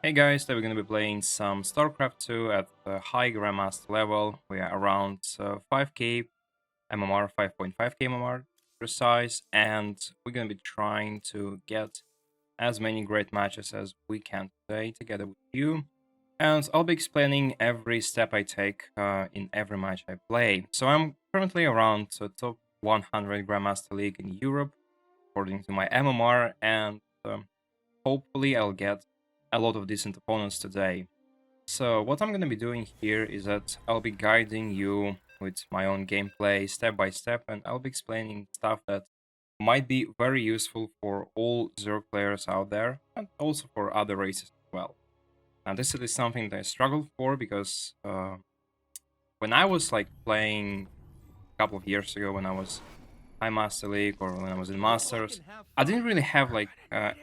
Hey guys, today we're going to be playing some StarCraft 2 at the high Grandmaster level. We are around 5k MMR, 5.5k MMR precise, and we're going to be trying to get as many great matches as we can today together with you. And I'll be explaining every step I take in every match I play. So I'm currently around top 100 Grandmaster League in Europe, according to my MMR, and hopefully I'll get a lot of decent opponents today. So what I'm going to be doing here is that I'll be guiding you with my own gameplay step by step, and I'll be explaining stuff that might be very useful for all Zerg players out there and also for other races as well. Now this is something that I struggled for because when I was like playing a couple of years ago, when I was High Master League or when I was in Masters, I didn't really have like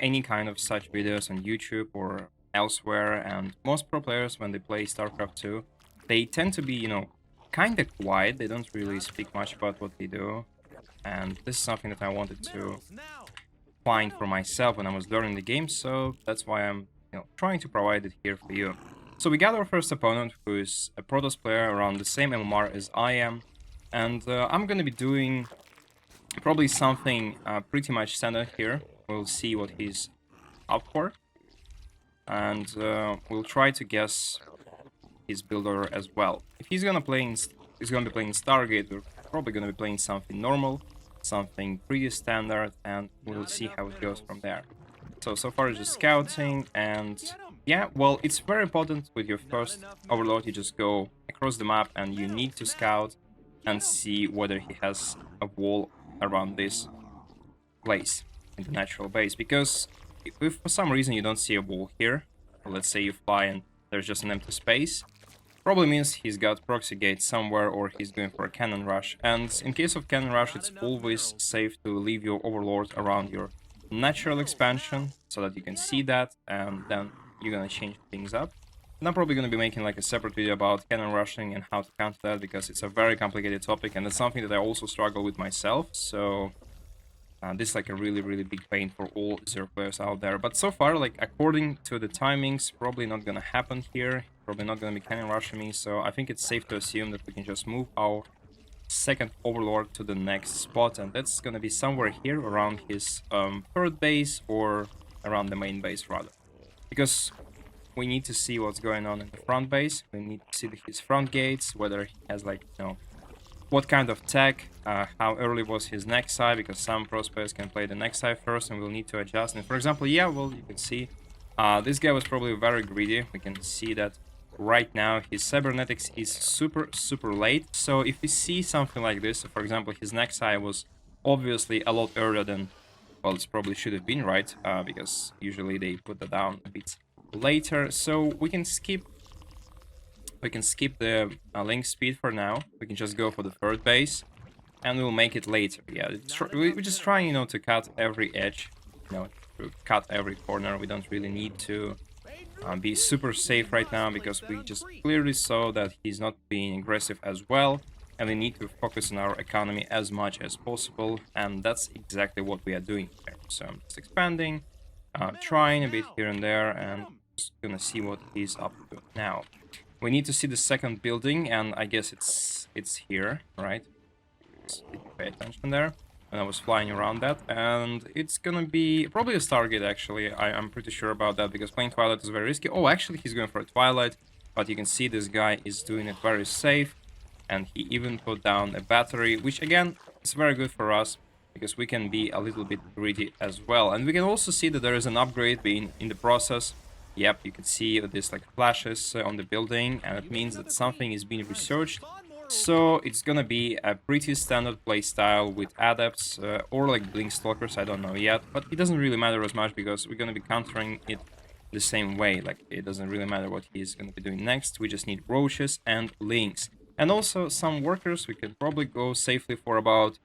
any kind of such videos on YouTube or elsewhere. And most pro players, when they play StarCraft 2, they tend to be, kind of quiet. They don't really speak much about what they do. And this is something that I wanted to find for myself when I was learning the game. So that's why I'm, trying to provide it here for you. So we got our first opponent, who is a Protoss player around the same MMR as I am. And I'm going to be doing probably something pretty much standard here. We'll see what he's up for, and we'll try to guess his build order as well. If he's gonna he's gonna be playing Stargate, we're probably gonna be playing something normal, something pretty standard, and we'll see how it goes from there. So far it's just scouting, and yeah, well, it's very important with your first overlord. You just go across the map and you need to scout and see whether he has a wall around this place in the natural base, because if for some reason you don't see a wall here, or let's say you fly and there's just an empty space, probably means he's got proxy gate somewhere or he's going for a cannon rush. And in case of cannon rush, it's always safe to leave your overlord around your natural expansion so that you can see that, and then you're gonna change things up. And I'm probably going to be making like a separate video about cannon rushing and how to counter that, because it's a very complicated topic and it's something that I also struggle with myself. So this is like a really big pain for all Zerg players out there. But so far, like according to the timings, probably not going to happen here. Probably not going to be cannon rushing me. So I think it's safe to assume that we can just move our second overlord to the next spot, and that's going to be somewhere here around his third base or around the main base rather, because we need to see what's going on in the front base. We need to see his front gates, whether he has like, what kind of tech, how early was his next side, because some prospects can play the next side first and we'll need to adjust. And for example, yeah, well, you can see this guy was probably very greedy. We can see that right now his cybernetics is super late. So if we see something like this, so for example, his next side was obviously a lot earlier than, well, it probably should have been, right? Because usually they put that down a bit later. So we can skip the link speed for now. We can just go for the third base and we'll make it later. Yeah, we're just trying, to cut every edge, to cut every corner. We don't really need to be super safe right now, because we just clearly saw that he's not being aggressive as well, and we need to focus on our economy as much as possible, and that's exactly what we are doing here. So I'm just expanding, trying a bit here and there, and just gonna see what he's up to now. We need to see the second building, and I guess it's here, right? Pay attention there. And I was flying around that, and it's gonna be probably a Stargate, actually. I'm pretty sure about that, because playing Twilight is very risky. Oh, actually, he's going for a Twilight, but you can see this guy is doing it very safe, and he even put down a battery, which again is very good for us, because we can be a little bit greedy as well. And we can also see that there is an upgrade being in the process. Yep, you can see this like flashes on the building, and it means that something is being researched. So it's gonna be a pretty standard playstyle with adepts or like blink stalkers, I don't know yet, but it doesn't really matter as much, because we're gonna be countering it the same way. Like, it doesn't really matter what he's gonna be doing next. We just need roaches and links, and also some workers. We can probably go safely for about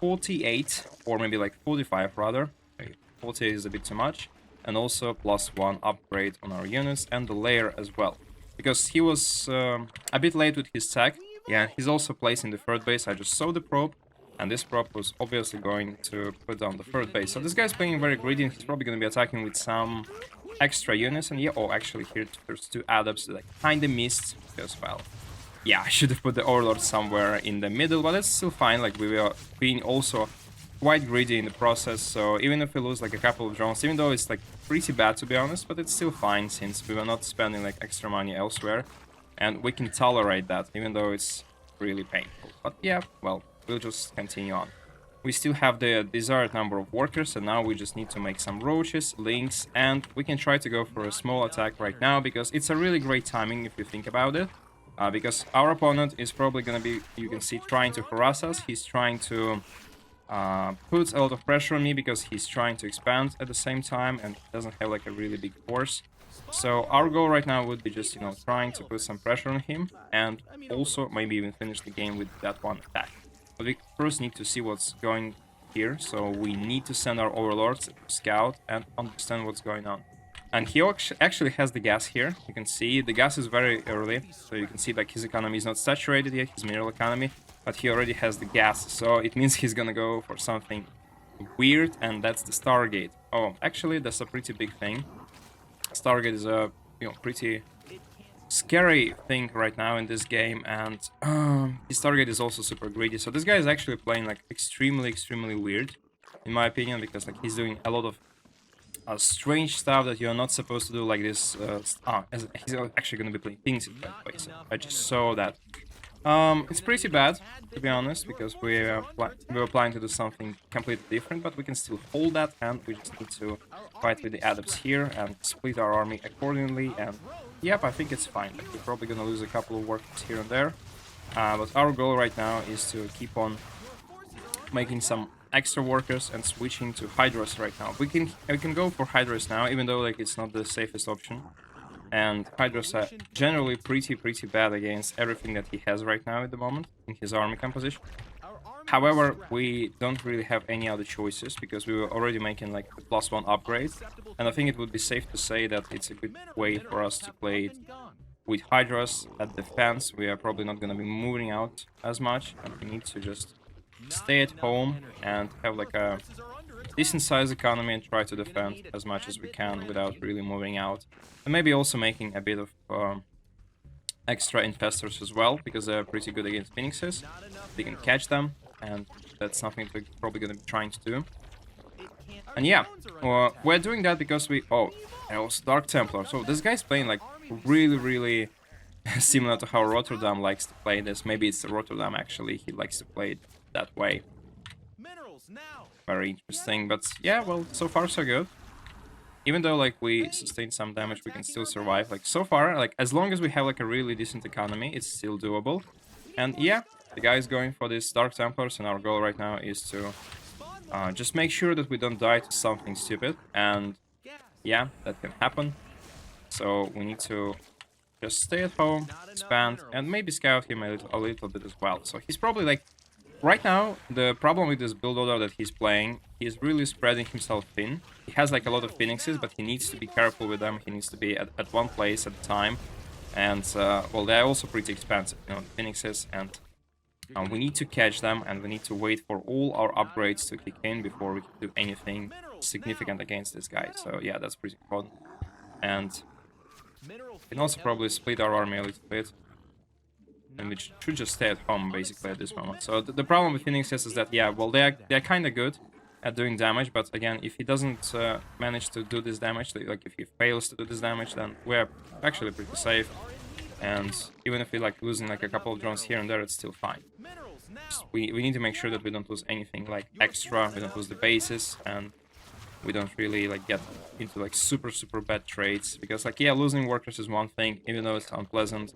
48, or maybe like 45 rather. 48 is a bit too much. And also +1 upgrade on our units and the layer as well, because he was a bit late with his tech. Yeah, he's also placed in the third base. I just saw the probe, and this probe was obviously going to put down the third base. So this guy's playing very greedy, and he's probably going to be attacking with some extra units. And yeah, oh, actually here there's 2 adepts that I kind of missed because, well, yeah, I should have put the Overlord somewhere in the middle, but it's still fine. Like, we were being also quite greedy in the process, so even if we lose like a couple of drones, even though it's like pretty bad to be honest, but it's still fine since we were not spending like extra money elsewhere, and we can tolerate that even though it's really painful. But yeah, well, we'll just continue on. We still have the desired number of workers, and now we just need to make some roaches, links, and we can try to go for a small attack right now because it's a really great timing if you think about it. Because our opponent is probably gonna be, you can see, trying to harass us. He's trying to puts a lot of pressure on me because he's trying to expand at the same time and doesn't have like a really big force. So our goal right now would be just, you know, trying to put some pressure on him and also maybe even finish the game with that one attack. But we first need to see what's going here, so we need to send our overlords to scout and understand what's going on. And he actually has the gas here. You can see the gas is very early, so you can see like his economy is not saturated yet, his mineral economy, but he already has the gas, so it means he's gonna go for something weird, and that's the Stargate. Oh, actually, that's a pretty big thing. Stargate is a, you know, pretty scary thing right now in this game, and his Stargate is also super greedy. So this guy is actually playing like extremely weird, in my opinion, because like he's doing a lot of strange stuff that you're not supposed to do, like this. He's actually gonna be playing things in that way. So I just saw that. It's pretty bad, to be honest, because we were planning to do something completely different, but we can still hold that, and we just need to fight with the adepts here and split our army accordingly. And yep, I think it's fine. Like, we're probably gonna lose a couple of workers here and there, but our goal right now is to keep on making some extra workers and switching to Hydras right now. We can go for Hydras now, even though like it's not the safest option. And Hydras are generally pretty bad against everything that he has right now at the moment in his army composition. However, we don't really have any other choices because we were already making like the +1 upgrade, and I think it would be safe to say that it's a good way for us to play it with Hydras at defense. We are probably not going to be moving out as much, and we need to just stay at home and have like a decent sized economy and try to defend as much as we can without really moving out. And maybe also making a bit of extra infestors as well, because they're pretty good against phoenixes. They can catch them, and that's something we're probably going to be trying to do. And yeah, we're doing that because we... Oh, and also Dark Templar. So this guy's playing like really similar to how Rotterdam likes to play this. Maybe it's Rotterdam actually, he likes to play it that way. Very interesting, but yeah, well, so far so good. Even though like we sustain some damage, we can still survive. Like so far, like as long as we have like a really decent economy, it's still doable. And yeah, the guy is going for these Dark Templars, and our goal right now is to just make sure that we don't die to something stupid. And yeah, that can happen. So we need to just stay at home, expand, and maybe scout him a little bit as well. So he's probably like... Right now, the problem with this build order that he's playing, he's really spreading himself thin. He has like a lot of phoenixes, but he needs to be careful with them. He needs to be at one place at a time. And, well, they're also pretty expensive, you know, phoenixes. And we need to catch them, and we need to wait for all our upgrades to kick in before we can do anything significant against this guy. So, yeah, that's pretty important. And we can also probably split our army a little bit. And we should just stay at home, basically, at this moment. So the problem with Phoenixes is that, yeah, well, they're kind of good at doing damage, but again, if he doesn't manage to do this damage, like if he fails to do this damage, then we're actually pretty safe. And even if we like losing like a couple of drones here and there, it's still fine. We need to make sure that we don't lose anything like extra, we don't lose the bases, and we don't really like get into like super bad trades. Because like, yeah, losing workers is one thing, even though it's unpleasant.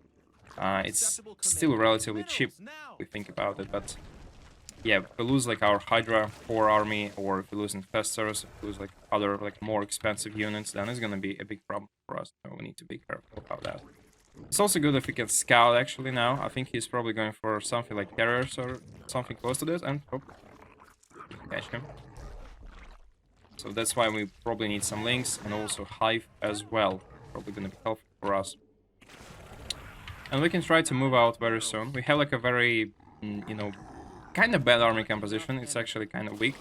It's still relatively cheap if we think about it, but yeah, if we lose like our Hydra core army, or if we lose infestors, if we lose like other like more expensive units, then it's gonna be a big problem for us, so we need to be careful about that. It's also good if we can scout actually now. I think he's probably going for something like carriers or something close to this, and oh, catch him. So that's why we probably need some links, and also Hive as well. Probably gonna be helpful for us. And we can try to move out very soon. We have like a very, you know, kind of bad army composition. It's actually kind of weak.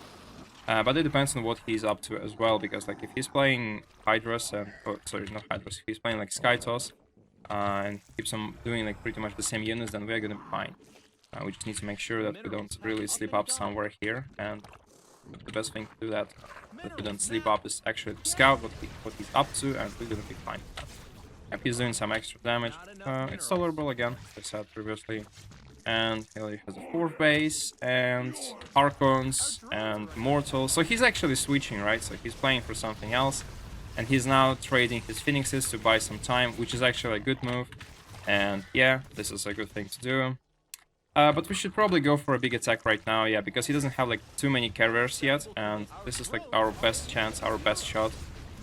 But it depends on what he's up to as well, because like if he's playing Hydras and sorry, not Hydras, if he's playing like Skytos and keeps on doing like pretty much the same units, then we're gonna be fine. We just need to make sure that we don't really slip up somewhere here, and the best thing to do that we don't slip up is actually to scout what he's up to, and we're gonna be fine. If he's doing some extra damage, it's tolerable again, as I said previously. And he has a 4th base, and Archons, and Mortals. So he's actually switching, right? So he's playing for something else. And he's now trading his Phoenixes to buy some time, which is actually a good move. And yeah, this is a good thing to do. But we should probably go for a big attack right now, yeah, because he doesn't have like too many carriers yet. And this is like our best chance, our best shot.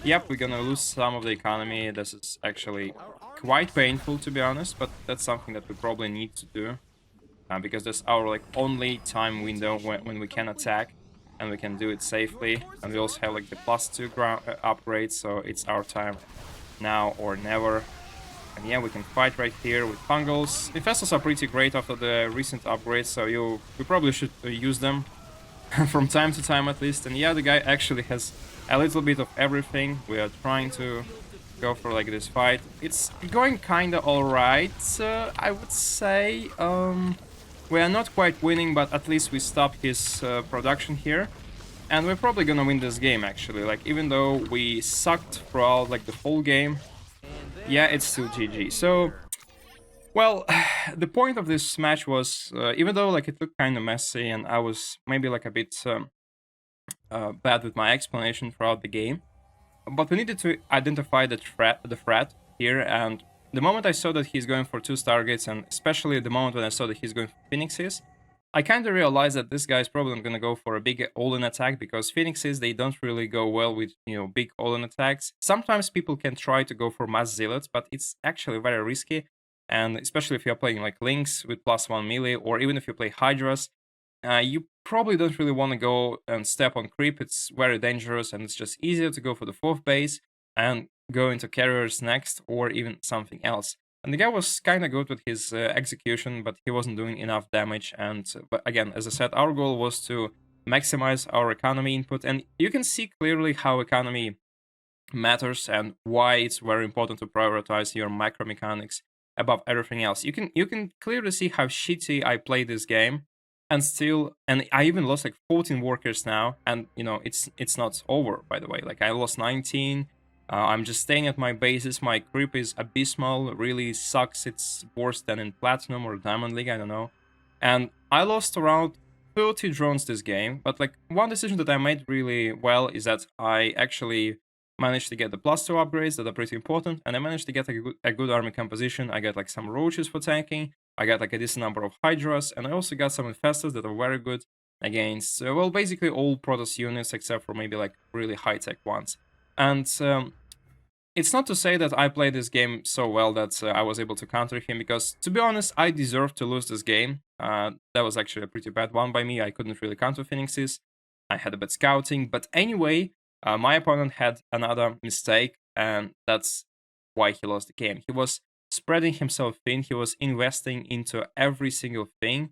Yep, we're gonna lose some of the economy. This is actually quite painful, to be honest, but that's something that we probably need to do. Because that's our like only time window when we can attack, and we can do it safely. And we also have like the +2 upgrade, so it's our time now or never. And yeah, we can fight right here with Fungals. Infestors are pretty great after the recent upgrades, so we probably should use them from time to time at least. And yeah, the guy actually has a little bit of everything. We are trying to go for like this fight. It's going kinda alright, I would say. We are not quite winning, but at least we stopped his production here. And we're probably gonna win this game, actually. Like, even though we sucked throughout, like, the whole game, yeah, it's still GG. So, well, the point of this match was, even though, like, it looked kind of messy and I was maybe, like, a bit bad with my explanation throughout the game, but we needed to identify the threat here, and the moment I saw that he's going for 2 Stargates, and especially the moment when I saw that he's going for Phoenixes, I kind of realized that this guy is probably going to go for a big all-in attack, because Phoenixes, they don't really go well with, big all-in attacks. Sometimes people can try to go for mass zealots, but it's actually very risky, and especially if you're playing like Lynx with +1 melee, or even if you play Hydras, you probably don't really want to go and step on creep. It's very dangerous, and it's just easier to go for the 4th base and go into carriers next, or even something else. And the guy was kind of good with his execution, but he wasn't doing enough damage. And but again, as I said, our goal was to maximize our economy input, and you can see clearly how economy matters and why it's very important to prioritize your micro mechanics above everything else. You can clearly see how shitty I play this game, and I even lost like 14 workers now, and it's not over, by the way. Like, I lost 19. I'm just staying at my bases. My creep is abysmal, really sucks. It's worse than in Platinum or Diamond League, I don't know. And I lost around 30 drones this game, but like one decision that I made really well is that I actually managed to get the +2 upgrades that are pretty important, and I managed to get a good army composition. I got like some roaches for tanking, I got like a decent number of Hydras, and I also got some infestors that are very good against, well, basically all Protoss units except for maybe like really high-tech ones. And it's not to say that I played this game so well that I was able to counter him, because, to be honest, I deserved to lose this game. That was actually a pretty bad one by me. I couldn't really counter Phoenixes. I had a bad scouting. But anyway, my opponent had another mistake, and that's why he lost the game. He was spreading himself thin. He was investing into every single thing.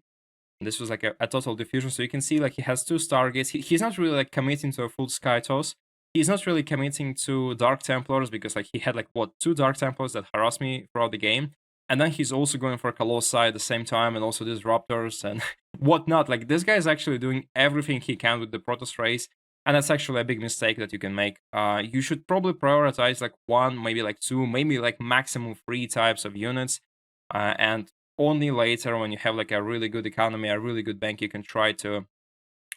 This was like a total diffusion. So you can see like he has 2 Stargates. He's not really like committing to a full Sky Toss. He's not really committing to Dark Templars, because like he had like 2 Dark Templars that harassed me throughout the game. And then he's also going for Colossi at the same time, and also Disruptors and whatnot. Like, this guy is actually doing everything he can with the Protoss race. And that's actually a big mistake that you can make. You should probably prioritize like 1, maybe like 2, maybe like maximum 3 types of units. And only later, when you have like a really good economy, a really good bank, you can try to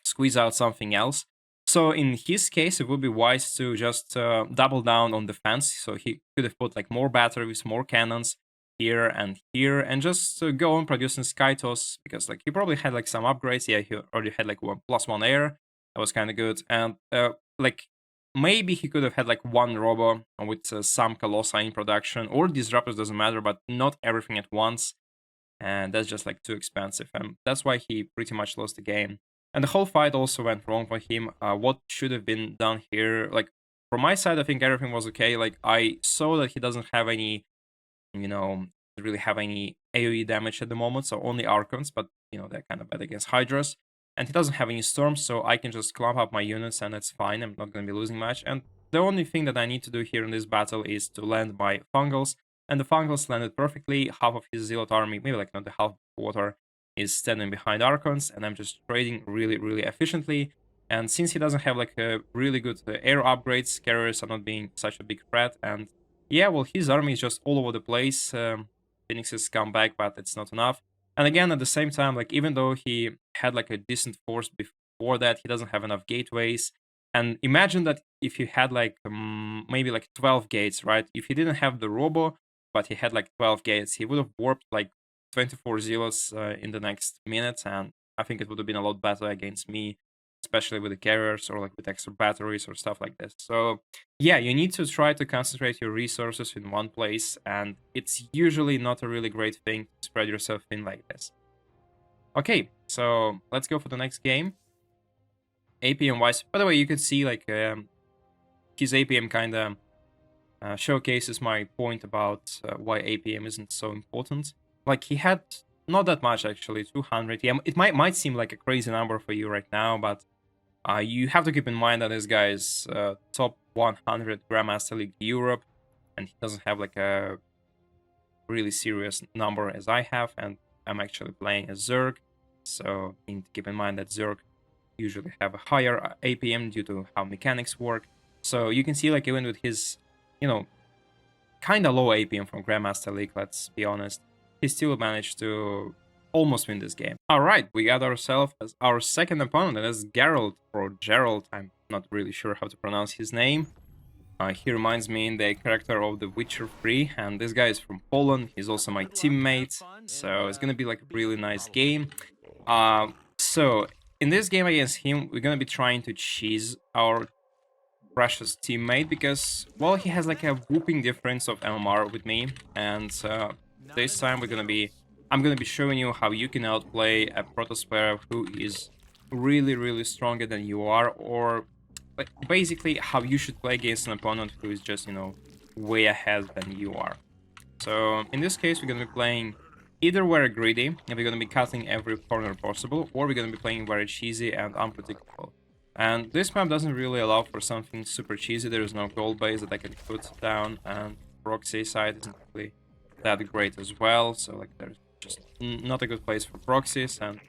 squeeze out something else. So in his case, it would be wise to just double down on defense. So he could have put like more batteries, more cannons here, and just go on producing Skytos, because like he probably had like some upgrades. Yeah, he already had like +1 air. That was kind of good. And like maybe he could have had like 1 robo with some Colossi in production, or Disruptors, doesn't matter, but not everything at once. And that's just like too expensive, and that's why he pretty much lost the game. And the whole fight also went wrong for him. What should have been done here, like from my side, I think everything was okay. Like, I saw that he doesn't have any, really have any AoE damage at the moment, so only Archons, but they're kind of bad against Hydras. And he doesn't have any storms, so I can just clump up my units and it's fine. I'm not going to be losing much. And the only thing that I need to do here in this battle is to land my fungals. And the fungals landed perfectly. Half of his zealot army, maybe like not the half quarter, is standing behind Archons. And I'm just trading really, really efficiently. And since he doesn't have like a really good air upgrades, carriers are not being such a big threat. And yeah, well, his army is just all over the place. Phoenixes come back, but it's not enough. And again, at the same time, like even though he had like a decent force before that, he doesn't have enough gateways. And imagine that if he had like maybe like 12 gates, right? If he didn't have the Robo, but he had like 12 gates, he would have warped like 24 zealots in the next minute, and I think it would have been a lot better against me, especially with the carriers or like with extra batteries or stuff like this. So yeah, you need to try to concentrate your resources in one place, and it's usually not a really great thing to spread yourself thin like this. Okay, so let's go for the next game. APM wise, by the way, you could see like his APM kind of showcases my point about why APM isn't so important. Like he had not that much actually, 200. Yeah, it might seem like a crazy number for you right now, but you have to keep in mind that this guy is top 100 Grandmaster League Europe, and he doesn't have like a really serious number as I have, and I'm actually playing as Zerg, so you need to keep in mind that Zerg usually have a higher APM due to how mechanics work. So you can see like even with his, you know, kind of low APM from Grandmaster League, let's be honest, he still managed to almost win this game. Alright, we got ourselves as our second opponent, and that's Geralt, or Geralt, I'm not really sure how to pronounce his name. He reminds me in the character of The Witcher 3, and this guy is from Poland, he's also my teammate, so it's gonna be like a really nice game. So, in this game against him, we're gonna be trying to cheese our precious teammate, because, well, he has like a whooping difference of MMR with me, and this time I'm gonna be showing you how you can outplay a Protoss player who is really, really stronger than you are, or basically how you should play against an opponent who is just, you know, way ahead than you are. So in this case, we're gonna be playing either very greedy, and we're gonna be cutting every corner possible, or we're gonna be playing very cheesy and unpredictable. And this map doesn't really allow for something super cheesy. There is no gold base that I can put down, and proxy side isn't really that great as well, so like there's just not a good place for proxies, and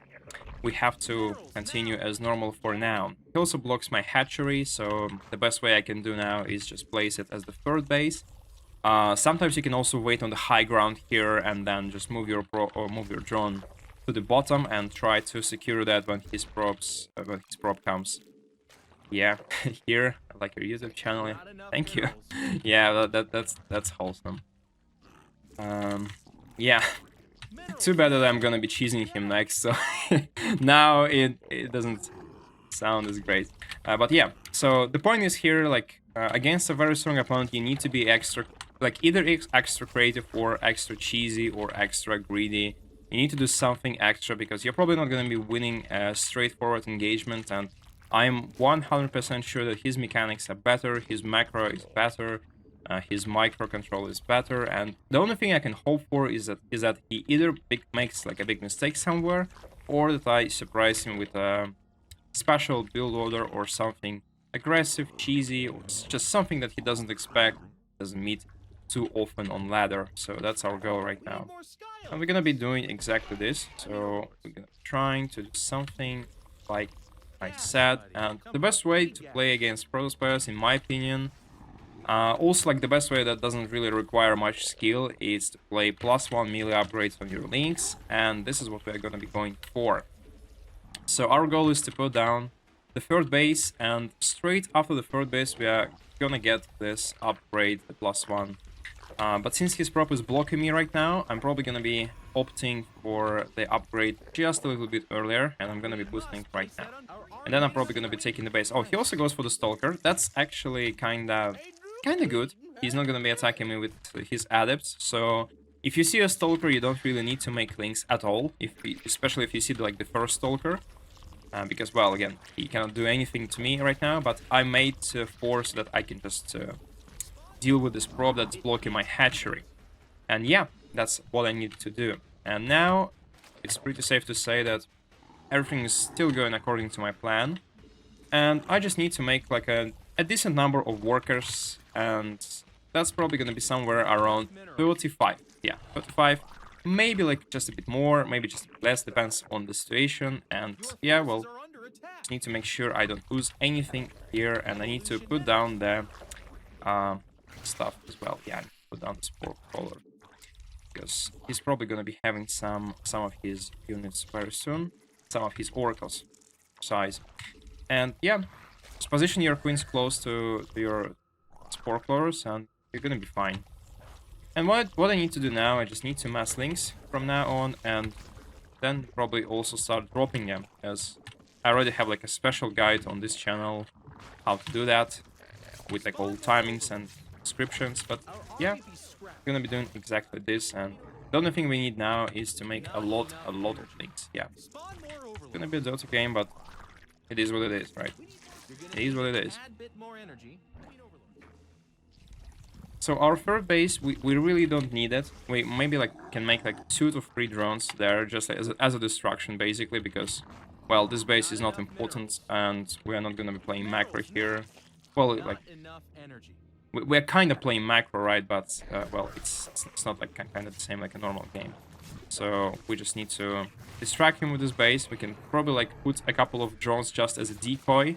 we have to continue as normal for now. He also blocks my hatchery, so the best way I can do now is just place it as the third base. Sometimes you can also wait on the high ground here and then just move your drone to the bottom and try to secure that when his prop comes. Yeah, here, I like your YouTube channel. Thank you. Yeah, that's wholesome. Yeah. Too bad that I'm gonna be cheesing him next, so now it doesn't sound as great. But yeah, so the point is here, like, against a very strong opponent, you need to be extra, like, either extra creative or extra cheesy or extra greedy. You need to do something extra, because you're probably not gonna be winning a straightforward engagement, and I'm 100% sure that his mechanics are better, his macro is better, his microcontrol is better, and the only thing I can hope for is that he either makes like a big mistake somewhere, or that I surprise him with a special build order or something aggressive, cheesy, or just something that he doesn't expect, doesn't meet too often on ladder. So that's our goal right now. And we're gonna be doing exactly this. So we're gonna be trying to do something like I said, and the best way to play against Protoss players, in my opinion, also like the best way that doesn't really require much skill, is to play +1 melee upgrades on your links, and this is what we're gonna be going for. So our goal is to put down the third base, and straight after the third base we are gonna get this upgrade, the +1. But since his prop is blocking me right now, I'm probably gonna be opting for the upgrade just a little bit earlier, and I'm gonna be boosting it right now. And then I'm probably gonna be taking the base. Oh, he also goes for the Stalker. That's actually kinda good. He's not gonna be attacking me with his adepts, so if you see a Stalker, you don't really need to make links at all, especially if you see like the first Stalker. Because, well, again, he cannot do anything to me right now, but I made force that I can just deal with this probe that's blocking my hatchery. And yeah, that's what I need to do. And now, it's pretty safe to say that everything is still going according to my plan. And I just need to make like a decent number of workers, and that's probably gonna be somewhere around 35. Yeah, 35. Maybe like just a bit more, maybe just a bit less, depends on the situation. And yeah, well, just need to make sure I don't lose anything here, and I need to put down the stuff as well. Yeah, I need to put down the spore crawler, because he's probably gonna be having some of his units very soon, some of his oracles size. And yeah, just position your queens close to your spore crawlers, and you're gonna be fine. And what I need to do now, I just need to mass links from now on, and then probably also start dropping them, as I already have like a special guide on this channel how to do that, with like all timings and descriptions. But yeah, we're gonna be doing exactly this, and the only thing we need now is to make a lot of things. Yeah, it's gonna be a Dota game, but it is what it is, right? It is what it is. So our third base, we really don't need it. We maybe like can make like 2 to 3 drones there, just as a distraction, basically, because, well, this base is not important, and we are not gonna be playing macro here. Well, like, we're kind of playing macro, right? But, well, it's not like kind of the same like a normal game. So we just need to distract him with this base. We can probably like put a couple of drones just as a decoy,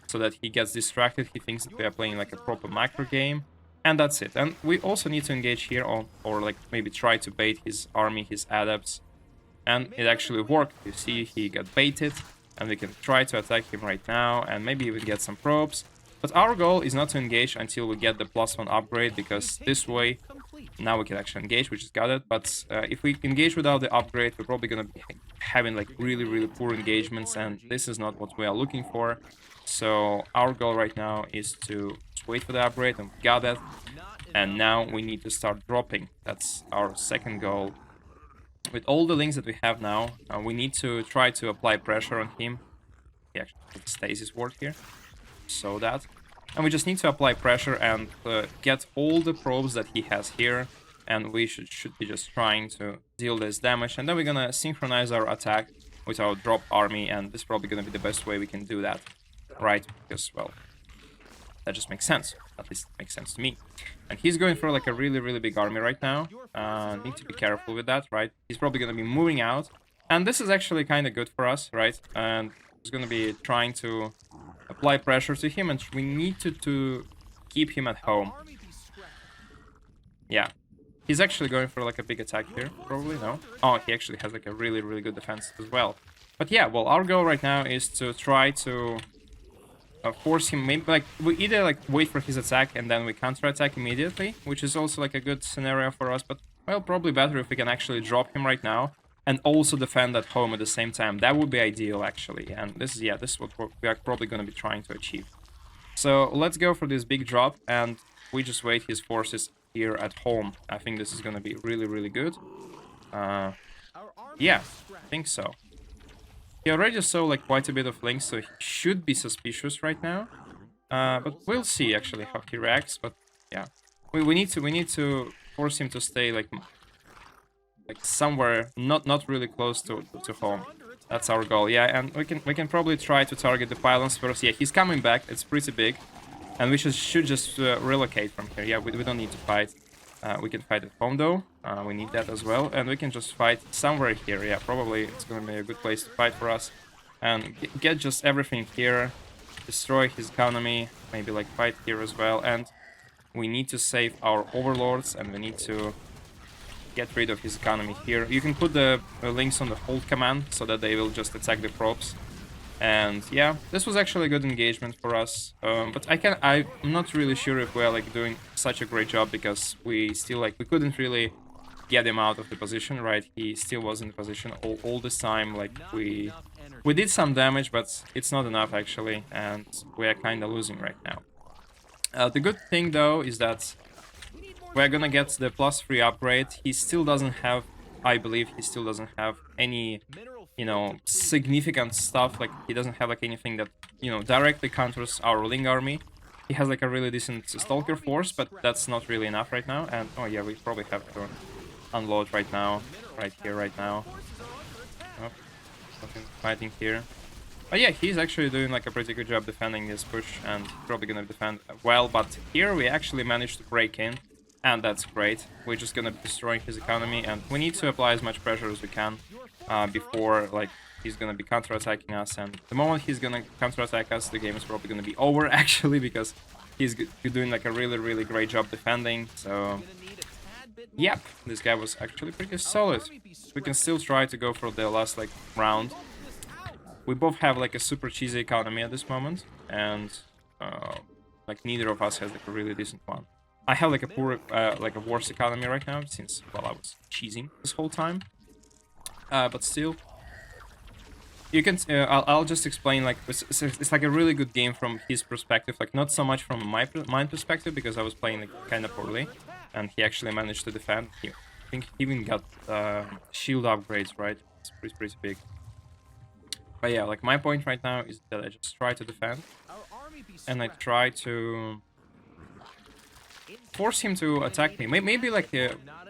so that he gets distracted. He thinks that we are playing like a proper macro game. And that's it. And we also need to engage here on, or like maybe try to bait his army, his adepts. And it actually worked. You see, he got baited, and we can try to attack him right now, and maybe even get some probes. But our goal is not to engage until we get the +1 upgrade, because this way, now we can actually engage, we just got it. But if we engage without the upgrade, we're probably gonna be having like really poor engagements, and this is not what we are looking for. So our goal right now is to wait for the upgrade, and we got that. And now we need to start dropping. That's our second goal. With all the links that we have now, we need to try to apply pressure on him. He actually put the stasis ward here, so that. And we just need to apply pressure and get all the probes that he has here. And we should be just trying to deal this damage. And then we're gonna synchronize our attack with our drop army, and this is probably gonna be the best way we can do that. Right, because, well, that just makes sense. At least it makes sense to me. And he's going for like a really big army right now. Need to be careful with that, right? He's probably going to be moving out. And this is actually kind of good for us, right? And he's going to be trying to apply pressure to him, and we need to keep him at home. Yeah. He's actually going for like a big attack here, probably, no? Oh, he actually has like a really good defense as well. But yeah, well, our goal right now is to try to force him, maybe like we either like wait for his attack and then we counter-attack immediately, which is also like a good scenario for us. But, well, probably better if we can actually drop him right now and also defend at home at the same time. That would be ideal, actually. And this is what we are probably going to be trying to achieve. So let's go for this big drop, and we just wait his forces here at home. I think this is going to be really good. Yeah, I think so. He already saw like quite a bit of links, so he should be suspicious right now. But we'll see actually how he reacts. But yeah, we need to force him to stay like somewhere not really close to home. That's our goal. Yeah, and we can probably try to target the pylons first. Yeah, he's coming back. It's pretty big, and we should just relocate from here. Yeah, we don't need to fight. We can fight at home though. We need that as well, and we can just fight somewhere here. Yeah, probably it's gonna be a good place to fight for us, and get just everything here, destroy his economy, maybe like fight here as well. And we need to save our overlords, and we need to get rid of his economy here. You can put the links on the hold command so that they will just attack the probes. And yeah, this was actually a good engagement for us, but I'm not really sure if we're like doing such a great job, because we still we couldn't really get him out of the position, right? He still was in the position all this time. Like we did some damage, but it's not enough actually, and we are kind of losing right now. The good thing though is that we're gonna get the +3 upgrade. He still doesn't have, I believe he still doesn't have any, you know, significant stuff. Like he doesn't have like anything that, you know, directly counters our Ling army. He has like a really decent Stalker force, but that's not really enough right now. And oh yeah, we probably have to unload right now, right here, right now. Oh. nothing fighting here. But yeah, he's actually doing like a pretty good job defending this push, and probably gonna defend well. But here we actually managed to break in, and that's great. We're just gonna be destroying his economy, and we need to apply as much pressure as we can before like he's gonna be counter-attacking us. And the moment he's gonna counter-attack us, the game is probably gonna be over actually, because he's doing like a really great job defending. So yep, this guy was actually pretty solid. We can still try to go for the last like round. We both have like a super cheesy economy at this moment, and like neither of us has like a really decent one. I have like a poor, like a worse economy right now since, well, I was cheesing this whole time. But still, you can. I'll just explain. Like it's like a really good game from his perspective. Like not so much from my perspective, because I was playing like, kind of poorly, and he actually managed to defend. I think he even got shield upgrades, right? It's pretty big. But yeah, like my point right now is that I just try to defend, and I try to force him to attack me. Maybe like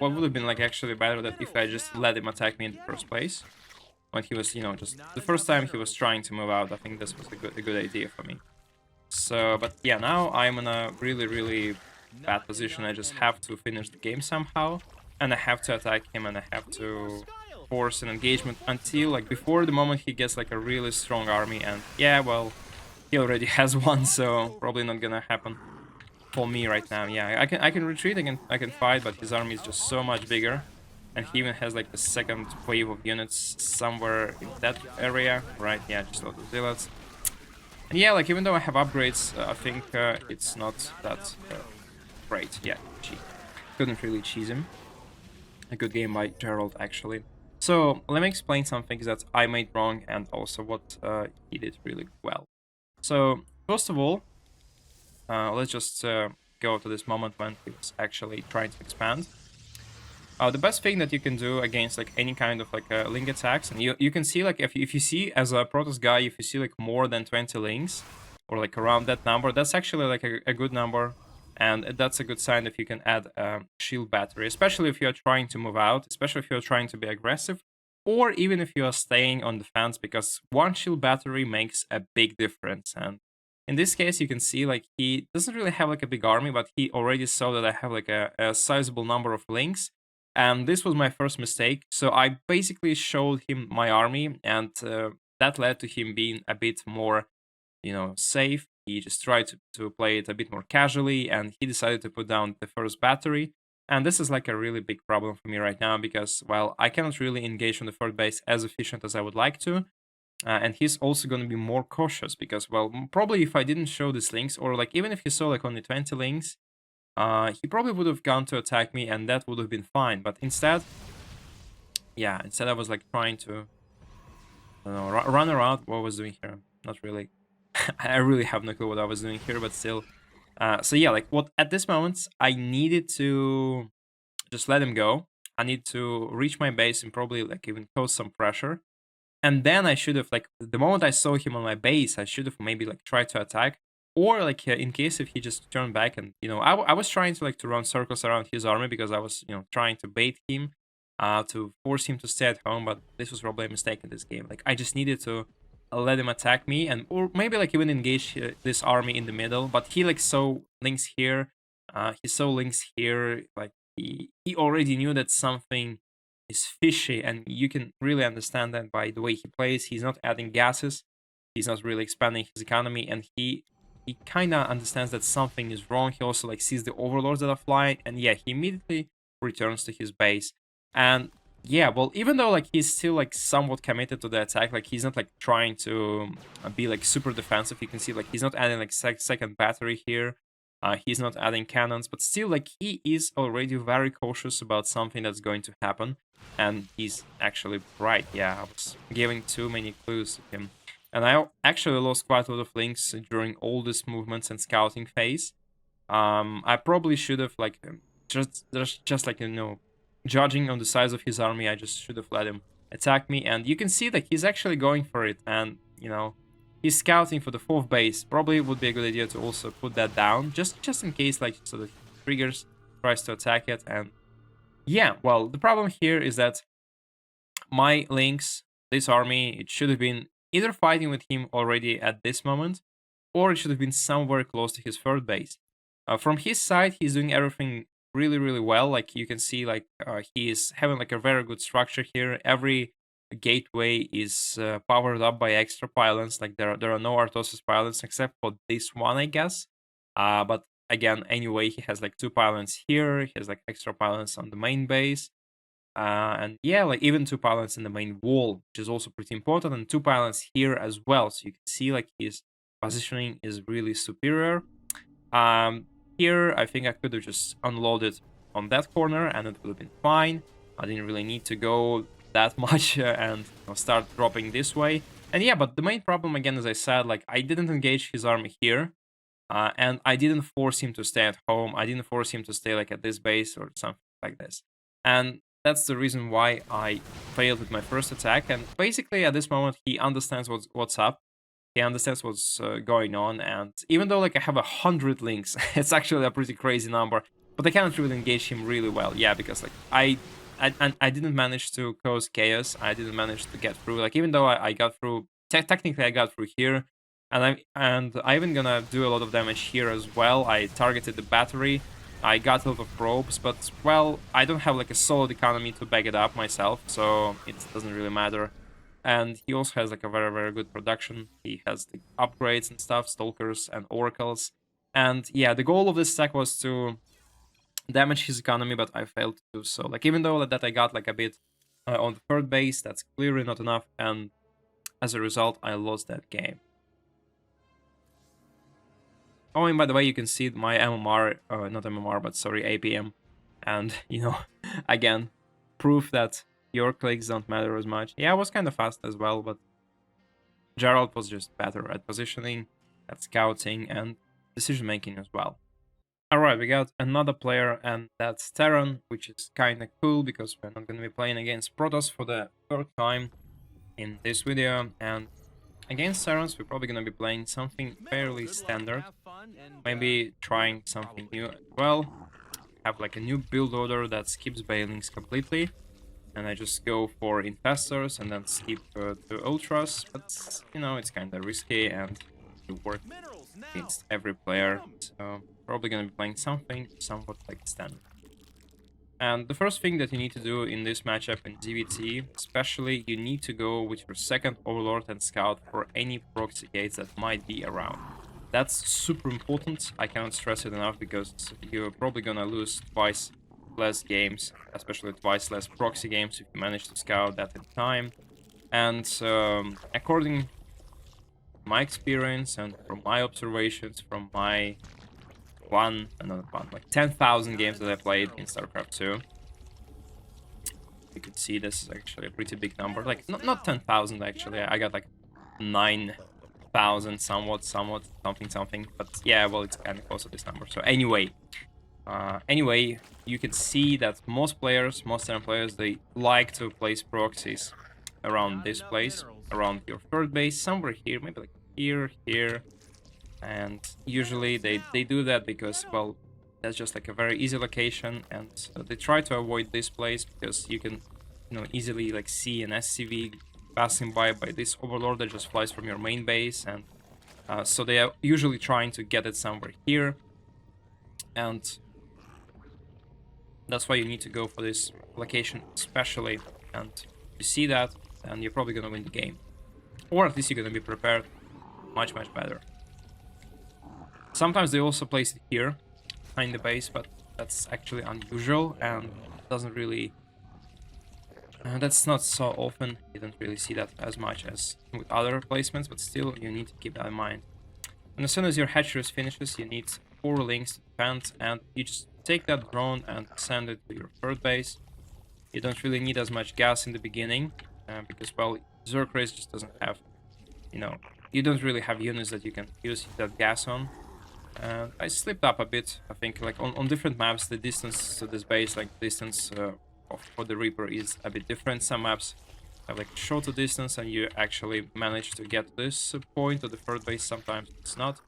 what would have been like actually better that if I just let him attack me in the first place, when he was, you know, just the first time he was trying to move out. I think this was a good idea for me. So, but yeah, now I'm in a really bad position. I just have to finish the game somehow, and I have to attack him, and I have to force an engagement until like before the moment he gets like a really strong army. And yeah, well, he already has one, so probably not gonna happen for me right now. Yeah, I can retreat, I can fight, but his army is just so much bigger, and he even has like the second wave of units somewhere in that area, right? Yeah, just a lot of zealots. And yeah, like even though I have upgrades, I think it's not that great. Yeah, couldn't really cheese him. A good game by Geralt, actually. So let me explain some things that I made wrong, and also what he did really well. So first of all, let's just go to this moment when he was actually trying to expand. The best thing that you can do against like any kind of like link attacks, and you can see like if you see as a Protoss guy, if you see like more than 20 links or like around that number, that's actually like a good number, and that's a good sign if you can add shield battery, especially if you're trying to move out, especially if you're trying to be aggressive, or even if you are staying on defense, because one shield battery makes a big difference. And in this case, you can see like he doesn't really have like a big army, but he already saw that I have like a sizable number of links. And this was my first mistake. So I basically showed him my army, and that led to him being a bit more, you know, safe. He just tried to play it a bit more casually, and he decided to put down the first battery. And this is like a really big problem for me right now, because, well, I cannot really engage on the third base as efficient as I would like to. And he's also going to be more cautious because, well, probably if I didn't show these links, or like even if he saw like only 20 links, he probably would have gone to attack me, and that would have been fine. But instead, yeah, instead I was like trying to, I don't know, run around. What I was doing here? Not really. I really have no clue what I was doing here, but still. So yeah, like what at this moment I needed to just let him go. I need to reach my base and probably like even cause some pressure. And then I should have, like, the moment I saw him on my base, I should have maybe like tried to attack, or like in case if he just turned back. And you know, I was trying to like to run circles around his army, because I was, you know, trying to bait him, to force him to stay at home. But this was probably a mistake in this game. Like I just needed to let him attack me, and or maybe like even engage this army in the middle. But he like saw links here, he saw links here. Like he already knew that something is fishy, and you can really understand that by the way he plays. He's not adding gases, he's not really expanding his economy, and he kind of understands that something is wrong. He also like sees the overlords that are flying, and yeah, he immediately returns to his base. And yeah, well, even though like he's still like somewhat committed to the attack, like he's not like trying to be like super defensive. You can see like he's not adding like second battery here. He's not adding cannons, but still, like, he is already very cautious about something that's going to happen. And he's actually right. Yeah, I was giving too many clues to him. And I actually lost quite a lot of links during all these movements and scouting phase. I probably should have, like, just like, you know, judging on the size of his army, I just should have let him attack me. And you can see that he's actually going for it. And, you know, he's scouting for the fourth base. Probably would be a good idea to also put that down, just in case, like, so that he triggers, tries to attack it. And yeah, well, the problem here is that my links, this army, it should have been either fighting with him already at this moment, or it should have been somewhere close to his third base. From his side, he's doing everything really, really well. Like you can see, like he is having like a very good structure here. Every gateway is powered up by extra pylons. Like there are no Artosis pylons except for this one, I guess. But again, anyway, he has like 2 pylons here. He has like extra pylons on the main base. And yeah, like even 2 pylons in the main wall, which is also pretty important, and 2 pylons here as well. So you can see like his positioning is really superior. Here, I think I could have just unloaded on that corner and it would have been fine. I didn't really need to go that much and start dropping this way. And yeah, but the main problem, again, as I said, like I didn't engage his army here. And I didn't force him to stay at home. I didn't force him to stay like at this base or something like this. And that's the reason why I failed with my first attack. And basically, at this moment, he understands what's up. He understands what's going on. And even though like I have 100 links, it's actually a pretty crazy number. But I cannot really engage him really well. Yeah, because like I didn't manage to cause chaos. I didn't manage to get through. Like even though I got through, technically I got through here. And I'm even gonna do a lot of damage here as well. I targeted the battery. I got a lot of probes, but well, I don't have like a solid economy to back it up myself, so it doesn't really matter. And he also has like a very, very good production. He has the upgrades and stuff, stalkers and oracles. And yeah, the goal of this stack was to damage his economy, but I failed to do so. Like even though that I got like a bit on the third base, that's clearly not enough, and as a result, I lost that game. Oh, and by the way, you can see my MMR, not MMR, but sorry, APM. And, you know, again, proof that your clicks don't matter as much. Yeah, I was kind of fast as well, but Geralt was just better at positioning, at scouting, and decision-making as well. Alright, we got another player, and that's Terran, which is kind of cool, because we're not going to be playing against Protoss for the third time in this video, and against Terrans, we're probably going to be playing something fairly standard. Maybe trying something new as well. Have like a new build order that skips bailings completely. And I just go for infestors and then skip to ultras. But, you know, it's kind of risky and to work against every player. So probably going to be playing something somewhat like standard. And the first thing that you need to do in this matchup in ZVT, especially, you need to go with your second Overlord and Scout for any proxy gates that might be around. That's super important. I cannot stress it enough because you're probably gonna lose twice less games, especially twice less proxy games if you manage to scout that in time. And according to my experience and from my observations from my 10,000 games that I played in StarCraft 2. You could see this is actually a pretty big number. Like, not 10,000 actually, I got like 9,000 something. But yeah, well, it's kind of close to this number. So anyway, you can see that most Terran players, they like to place proxies around this place, around your third base, somewhere here, maybe like here. And usually they do that because, well, that's just like a very easy location, and they try to avoid this place because you can, you know, easily like see an SCV passing by this Overlord that just flies from your main base, and so they are usually trying to get it somewhere here, and that's why you need to go for this location especially, and you see that, and you're probably gonna win the game, or at least you're gonna be prepared much better. Sometimes they also place it here, behind the base, but that's actually unusual and doesn't really... that's not so often. You don't really see that as much as with other placements, but still, you need to keep that in mind. And as soon as your hatcheries finishes, you need 4 links to defend, and you just take that drone and send it to your third base. You don't really need as much gas in the beginning, because, well, Zerg race just doesn't have, you know, you don't really have units that you can use that gas on. I slipped up a bit. I think like on different maps the distance to this base, like distance for the Reaper, is a bit different. Some maps have like shorter distance and you actually manage to get to this point to the third base. Sometimes it's not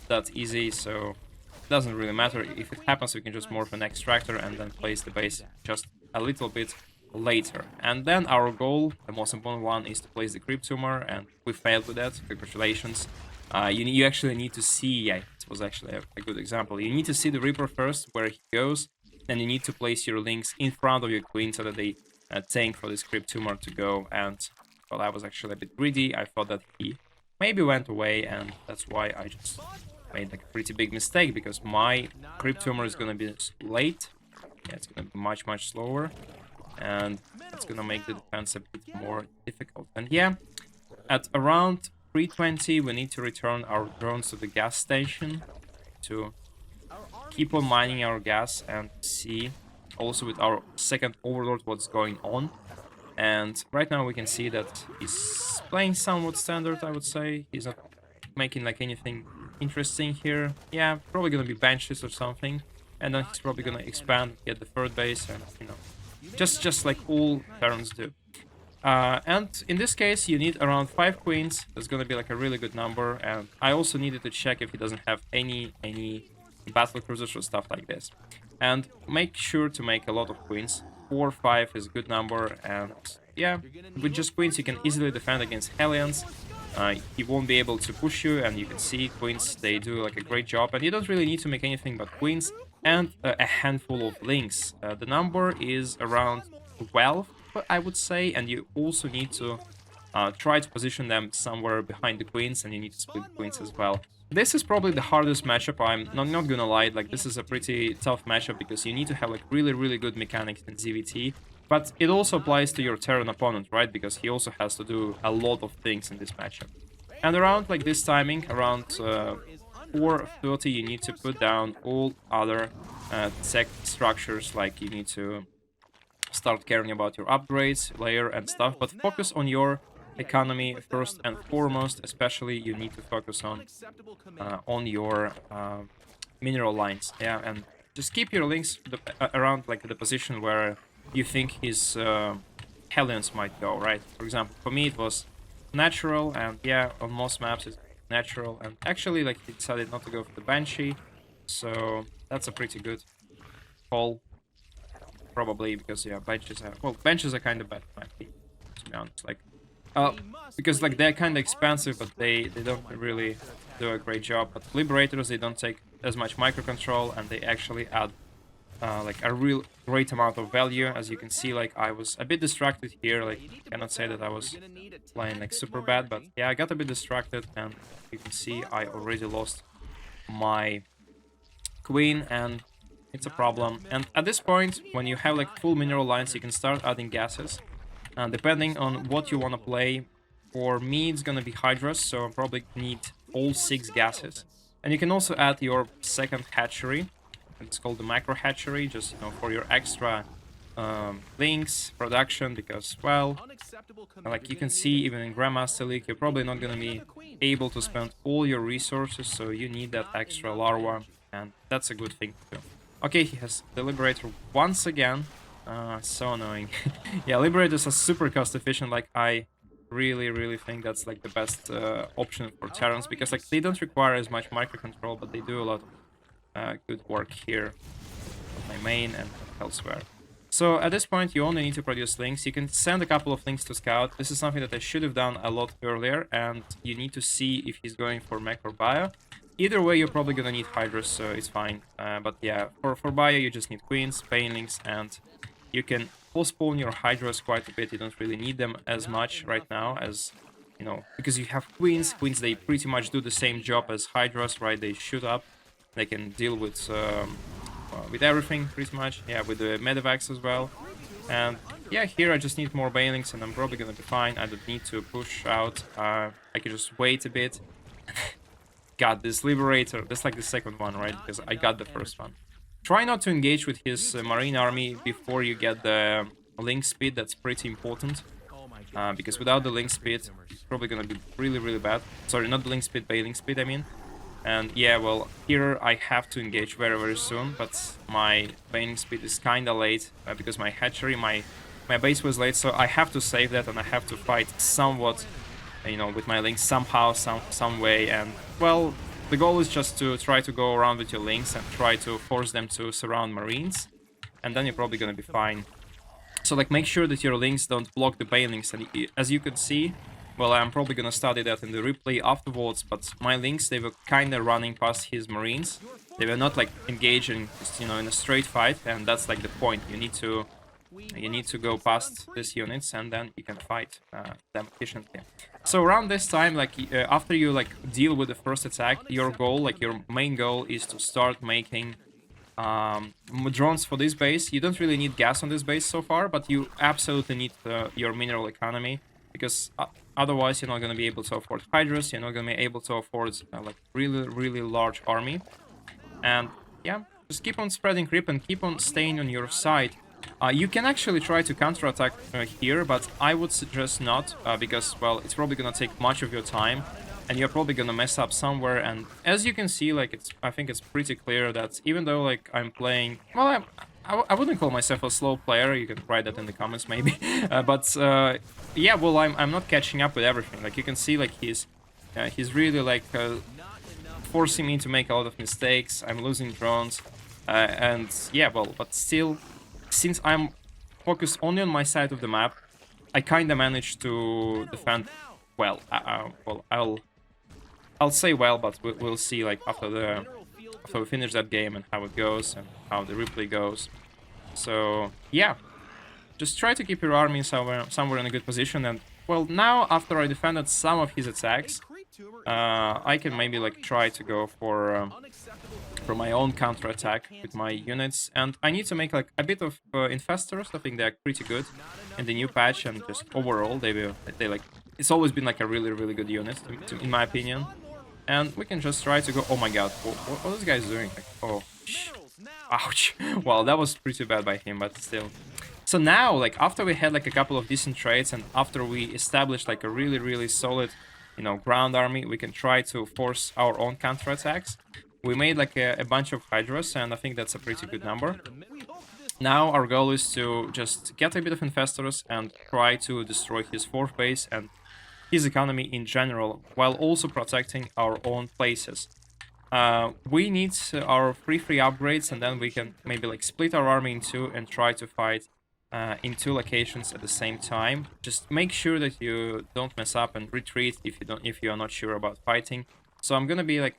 that easy, so it doesn't really matter. If it happens, we can just morph an extractor and then place the base just a little bit later. And then our goal, the most important one, is to place the creep tumor, and we failed with that. Congratulations. You actually need to see, yeah, it was actually a good example. You need to see the Reaper first, where he goes, then you need to place your links in front of your queen so that they tank for this creep tumor to go. And, well, I was actually a bit greedy. I thought that he maybe went away, and that's why I just made like a pretty big mistake, because my creep tumor is gonna be late. Yeah, it's gonna be much, much slower, and it's gonna make the defense a bit more difficult. And yeah, at around 3:20 we need to return our drones to the gas station to keep on mining our gas and see also with our second overlord what's going on. And right now we can see that he's playing somewhat standard, I would say. He's not making like anything interesting here. Yeah, probably gonna be benches or something, and then he's probably gonna expand, get the third base, and you know, just like all Terrans do. And in this case, you need around 5 queens. That's gonna be like a really good number. And I also needed to check if he doesn't have any battle cruisers or stuff like this. And make sure to make a lot of queens. 4 or 5 is a good number, and yeah, with just queens you can easily defend against Hellions. He won't be able to push you, and you can see queens, they do like a great job, and you don't really need to make anything but queens and a handful of links. The number is around 12, I would say, and you also need to try to position them somewhere behind the queens, and you need to split the queens as well. This is probably the hardest matchup, I'm not gonna lie, like this is a pretty tough matchup because you need to have like really good mechanics in ZVT, but it also applies to your Terran opponent, right, because he also has to do a lot of things in this matchup. And around like this timing, around 4:30, you need to put down all other tech structures, like you need to start caring about your upgrades, layer and stuff, but focus on your economy first and foremost. Especially you need to focus on your mineral lines, yeah, and just keep your links around like the position where you think his Hellions might go, right? For example, for me it was natural, and yeah, on most maps it's natural, and actually like he decided not to go for the Banshee, so that's a pretty good call, probably, because yeah, benches are kind of bad, to be honest, like because like they're kind of expensive, but they don't really do a great job. But Liberators, they don't take as much microcontrol, and they actually add like a real great amount of value. As you can see, like I was a bit distracted here, like cannot say that I was playing like super bad, but yeah, I got a bit distracted, and you can see I already lost my queen, and it's a problem. And at this point, when you have like full mineral lines, you can start adding gases. And depending on what you want to play, for me it's gonna be Hydras, so I probably need all 6 gases. And you can also add your second hatchery. It's called the macro hatchery, just for your extra links, production, because, well, like you can see, even in Grandmaster League, you're probably not gonna be able to spend all your resources, so you need that extra larva, and that's a good thing to do. Okay, he has the Liberator once again. So annoying. Yeah, Liberators are super cost efficient. Like I really think that's like the best option for Terrans, because like they don't require as much microcontrol, but they do a lot of good work here on my main and elsewhere. So at this point you only need to produce links. You can send a couple of links to scout. This is something that I should have done a lot earlier, and you need to see if he's going for mech or bio. Either way, you're probably gonna need Hydras, so it's fine. But yeah, for bio you just need queens, painlings, and you can postpone your Hydras quite a bit. You don't really need them as much right now, as because you have queens. Queens, they pretty much do the same job as Hydras, right? They shoot up, they can deal with everything pretty much. Yeah, with the medevacs as well. And yeah, here I just need more banelings, and I'm probably gonna be fine. I don't need to push out. I can just wait a bit. Got this Liberator. That's like the second one, right? Because I got the first one. Try not to engage with his marine army before you get the link speed. That's pretty important, because without the link speed, it's probably gonna be really bad. Sorry, not the link speed, bailing speed, I mean. And yeah, well, here I have to engage very soon, but my bailing speed is kinda late, because my hatchery, my base was late, so I have to save that, and I have to fight somewhat, with my links somehow, some way. And well, the goal is just to try to go around with your links and try to force them to surround marines, and then you're probably gonna be fine. So like make sure that your links don't block the banelings. And as you could see, well, I'm probably gonna study that in the replay afterwards, but my links, they were kind of running past his marines. They were not like engaging, just, you know, in a straight fight, and that's like the point. You need to go past these units, and then you can fight them efficiently. So around this time, like after you like deal with the first attack, your goal, like your main goal, is to start making drones for this base. You don't really need gas on this base so far, but you absolutely need your mineral economy, because otherwise you're not going to be able to afford hydras, you're not going to be able to afford like really large army. And yeah, just keep on spreading creep and keep on staying on your side. You can actually try to counterattack here, but I would suggest not, because, well, it's probably gonna take much of your time, and you're probably gonna mess up somewhere. And as you can see, like, I think it's pretty clear that even though, like, I'm playing, well, I wouldn't call myself a slow player. You can write that in the comments, maybe. But yeah, well, I'm not catching up with everything. Like, you can see, like, he's really, like, forcing me to make a lot of mistakes. I'm losing drones, and yeah, well, but still, since I'm focused only on my side of the map, I kind of managed to defend well. Well, I'll say well, but we'll see, like, after we finish that game and how it goes and how the replay goes. So yeah, just try to keep your army somewhere in a good position. And well, now after I defended some of his attacks, I can maybe like try to go for my own counter-attack with my units. And I need to make like a bit of infestors. I think they're pretty good in the new patch, and just overall they like, it's always been like a really good unit in my opinion. And we can just try to go. Oh my god, what are these guys doing? Like, oh, ouch. Well, that was pretty bad by him, but still. So now, like, after we had like a couple of decent trades, and after we established like a really solid, you know, ground army, we can try to force our own counterattacks. We made like a bunch of hydras, and I think that's a pretty good number. Now our goal is to just get a bit of infestors and try to destroy his fourth base and his economy in general, while also protecting our own places. We need our free upgrades, and then we can maybe like split our army in two and try to fight in two locations at the same time. Just make sure that you don't mess up and retreat if you are not sure about fighting. So I'm gonna be like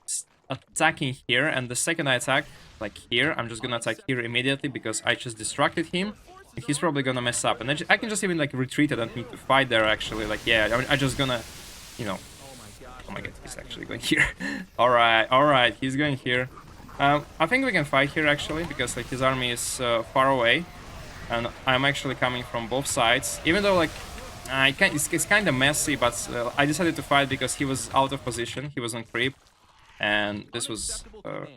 attacking here, and the second I attack like here, I'm just gonna attack here immediately because I just distracted him. And he's probably gonna mess up, and I can just even like retreat. I don't need to fight there actually. Like, yeah, I'm just gonna, you know. Oh my god, he's actually going here. all right, he's going here. I think we can fight here actually, because like his army is far away, and I'm actually coming from both sides. Even though like it's kind of messy, but I decided to fight because he was out of position. He was on creep, and this was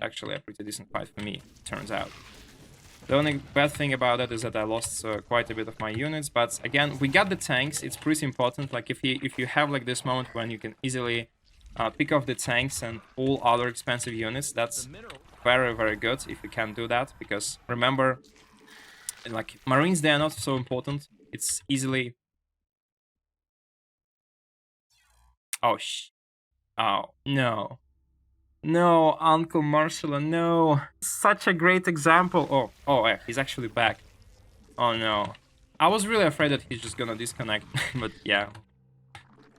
actually a pretty decent fight for me, turns out. The only bad thing about it is that I lost quite a bit of my units, but again, we got the tanks. It's pretty important. Like if you have like this moment when you can easily pick off the tanks and all other expensive units, that's very good if you can do that, because remember, like, Marines, they are not so important. It's easily... Oh, no. No, Uncle Marcelo, no. Such a great example. Oh, yeah, he's actually back. Oh, no. I was really afraid that he's just gonna disconnect, but yeah.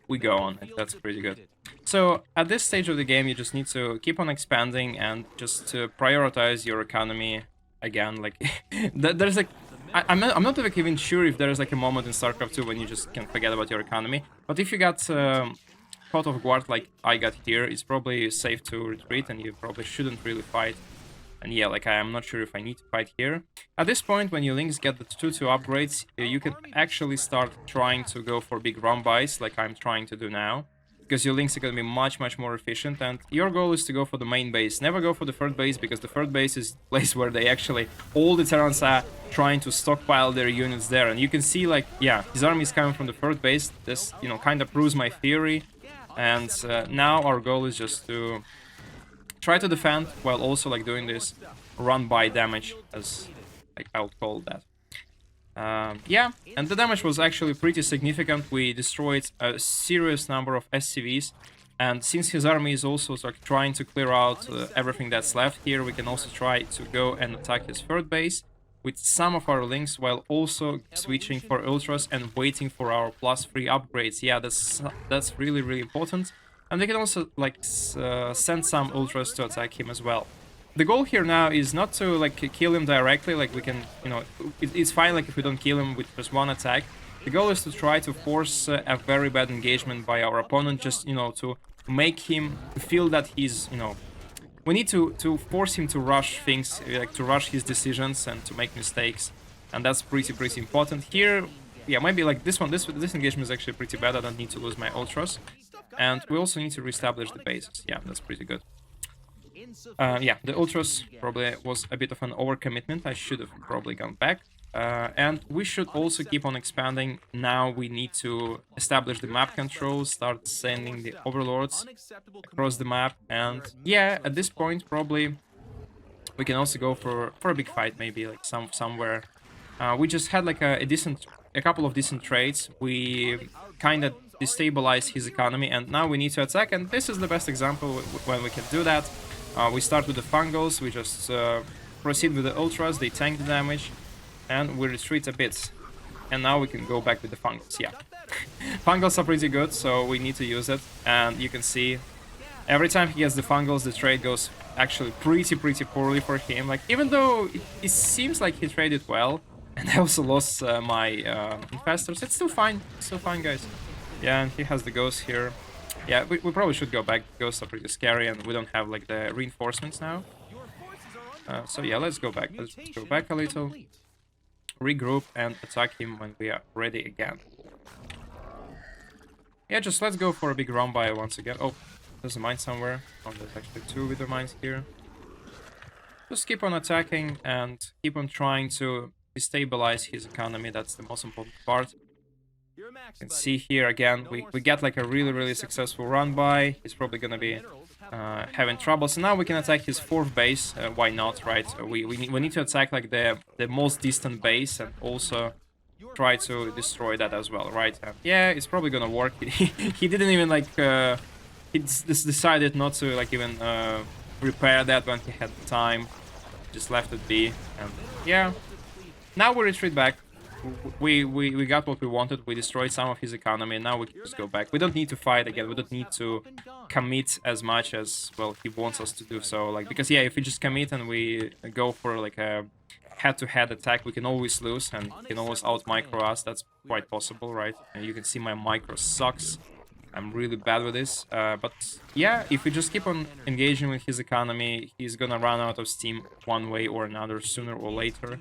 We go on. That's pretty good. So, at this stage of the game, you just need to keep on expanding and just to prioritize your economy again. Like, there's like... I'm not even sure if there's like a moment in StarCraft 2 when you just can forget about your economy. But if you got... Pot of guard like I got here, it's probably safe to retreat, and you probably shouldn't really fight. And yeah, like I'm not sure if I need to fight here. At this point, when your links get the 2-2 upgrades, you can actually start trying to go for big run buys, like I'm trying to do now. Because your links are going to be much more efficient, and your goal is to go for the main base. Never go for the third base, because the third base is the place where they actually, all the Terrans are trying to stockpile their units there. And you can see, like, yeah, his army is coming from the third base. This, you know, kind of proves my theory. And now our goal is just to try to defend while also like doing this run-by damage, as like I would call that. Yeah, and the damage was actually pretty significant. We destroyed a serious number of SCVs, and since his army is also like trying to clear out everything that's left here, we can also try to go and attack his third base, with some of our links while also switching for ultras and waiting for our +3 upgrades. Yeah, that's really, really important. And we can also like send some ultras to attack him as well. The goal here now is not to like kill him directly, like we can, you know, it's fine like if we don't kill him with just one attack. The goal is to try to force a very bad engagement by our opponent, just, you know, to make him feel that he's, you know, we need to force him to rush things, like to rush his decisions and to make mistakes, and that's pretty important here. Yeah, maybe like this one, this engagement is actually pretty bad. I don't need to lose my ultras, and we also need to reestablish the bases. Yeah, that's pretty good. Yeah, the ultras probably was a bit of an overcommitment. I should have probably gone back. And we should also keep on expanding. Now we need to establish the map control, start sending the overlords across the map, and yeah, at this point probably we can also go for a big fight, maybe like somewhere. We just had like a couple of decent trades. We kind of destabilized his economy, and now we need to attack. And this is the best example when we can do that. We start with the fungals. We just proceed with the ultras. They tank the damage. And we retreat a bit. And now we can go back with the fungals, yeah. Fungals are pretty good, so we need to use it. And you can see, every time he gets the fungals, the trade goes actually pretty poorly for him. Like, even though it seems like he traded well, and I also lost my infestors, it's still fine. It's still fine, guys. Yeah, and he has the ghosts here. Yeah, we probably should go back. Ghosts are pretty scary, and we don't have, like, the reinforcements now. So yeah, let's go back. Let's go back a little. Regroup and attack him when we are ready again. Yeah, just let's go for a big run by once again. Oh, there's a mine somewhere. Oh, there's actually two wither mines here. Just keep on attacking and keep on trying to destabilize his economy. That's the most important part. You can see here again, we get like a really successful run by. He's probably gonna be having trouble. So now we can attack his fourth base. Why not, right? We need to attack like the most distant base and also try to destroy that as well, right? Yeah, it's probably gonna work. He didn't even like he decided not to like even repair that when he had the time. Just left it be, and yeah. Now we retreat back. We got what we wanted. We destroyed some of his economy. Now we can just go back. We don't need to fight again. We don't need to commit as much as, well, he wants us to do so. Like, because yeah, if we just commit and we go for like a head-to-head attack, we can always lose and he can always out-micro us. That's quite possible, right? And you can see my micro sucks. I'm really bad with this. But yeah, if we just keep on engaging with his economy, he's gonna run out of steam one way or another sooner or later.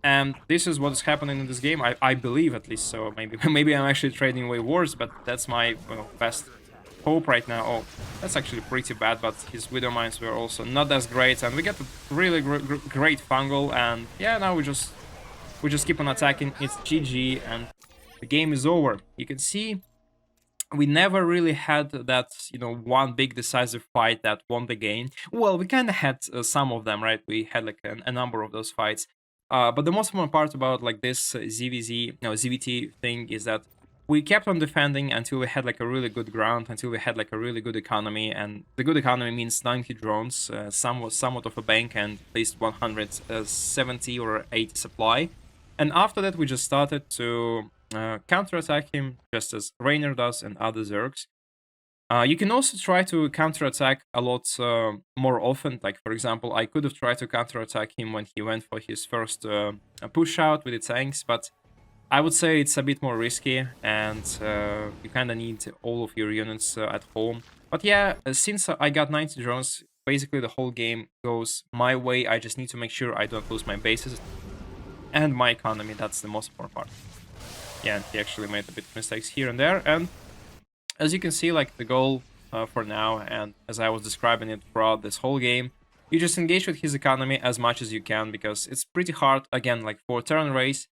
And this is what's happening in this game, I believe, at least. So maybe I'm actually trading way worse, but that's my best hope right now. Oh, that's actually pretty bad, but his Widow Mines were also not as great, and we get a really great fungal, and yeah, now we just keep on attacking. It's GG, and the game is over. You can see we never really had that, one big decisive fight that won the game. Well, we kind of had some of them, right? We had like a number of those fights. But the most important part about like this ZVT thing is that we kept on defending until we had like a really good ground, until we had like a really good economy, and the good economy means 90 drones, somewhat of a bank, and at least 170 or 80 supply. And after that, we just started to counterattack him, just as Rainer does and other Zergs. You can also try to counterattack a lot more often. Like, for example, I could have tried to counterattack him when he went for his first push out with the tanks, but I would say it's a bit more risky, and you kind of need all of your units at home. But yeah, since I got 90 drones, basically the whole game goes my way. I just need to make sure I don't lose my bases and my economy. That's the most important part. Yeah, and he actually made a bit of mistakes here and there, and as you can see, like, the goal for now, and as I was describing it throughout this whole game, you just engage with his economy as much as you can, because it's pretty hard, again, like for Terran race.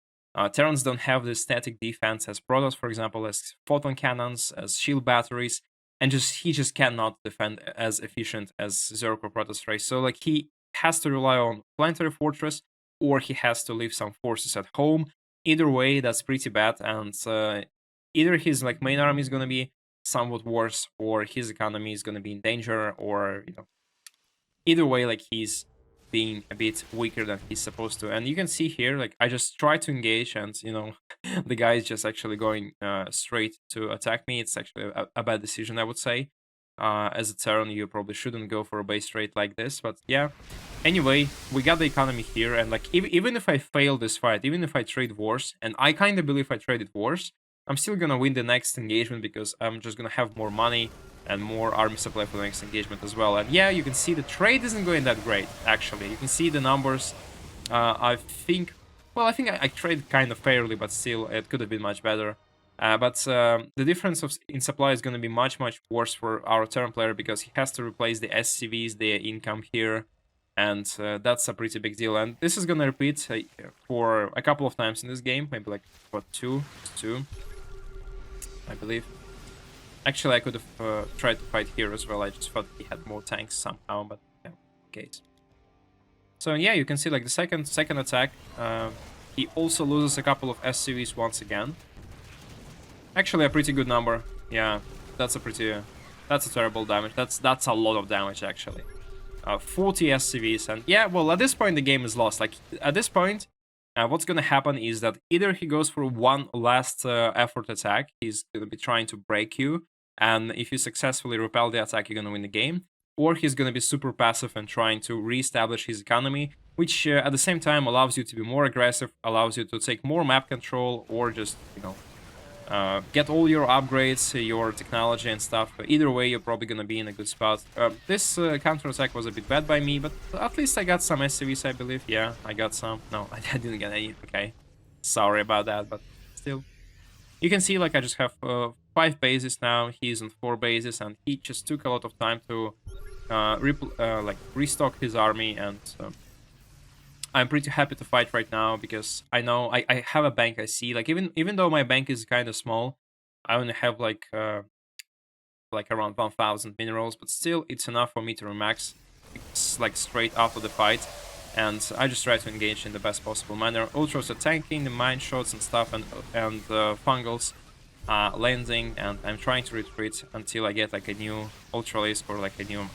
Terrans don't have the static defense as Protoss, for example, as photon cannons, as shield batteries, and he just cannot defend as efficient as Zerg or Protoss race. So like he has to rely on planetary fortress, or he has to leave some forces at home. Either way, that's pretty bad, and either his like main army is gonna be somewhat worse, or his economy is gonna be in danger, or either way, like he's being a bit weaker than he's supposed to. And you can see here, like, I just try to engage, and the guy is just actually going straight to attack me. It's actually a bad decision, I would say. As a Terran, you probably shouldn't go for a base trade like this, but yeah. Anyway, we got the economy here, and like even if I fail this fight, even if I trade wars, and I kind of believe I traded wars, I'm still gonna win the next engagement because I'm just gonna have more money and more army supply for the next engagement as well. And yeah, you can see the trade isn't going that great, actually. You can see the numbers. I think I traded kind of fairly, but still, it could have been much better. But the difference in supply is going to be much worse for our Terran player because he has to replace the SCVs, the income here, and that's a pretty big deal. And this is going to repeat for a couple of times in this game, maybe like, what, two, I believe. Actually, I could have tried to fight here as well. I just thought he had more tanks somehow, but yeah, case. So yeah, you can see like the second attack, he also loses a couple of SCVs once again. Actually, a pretty good number. Yeah, that's a terrible damage. That's a lot of damage actually. 40 SCVs, and yeah, well, at this point the game is lost. Like at this point, what's gonna happen is that either he goes for one last effort attack, he's gonna be trying to break you, and if you successfully repel the attack, you're gonna win the game, or he's gonna be super passive and trying to reestablish his economy, which at the same time allows you to be more aggressive, allows you to take more map control, or just get all your upgrades, your technology and stuff. Either way, you're probably gonna be in a good spot. This counter-attack was a bit bad by me, but at least I got some SCVs, I believe. Yeah, I got some. No, I didn't get any. Okay, sorry about that, but still. You can see, like, I just have 5 bases now. He's on 4 bases, and he just took a lot of time to restock his army, and I'm pretty happy to fight right now because I know I have a bank. I see, like, even though my bank is kind of small, I only have like around 1,000 minerals, but still it's enough for me to remax. It's like straight after the fight, and I just try to engage in the best possible manner. Ultras are tanking the mine shots and stuff, and fungals landing, and I'm trying to retreat until I get like a new ultralisk or like a new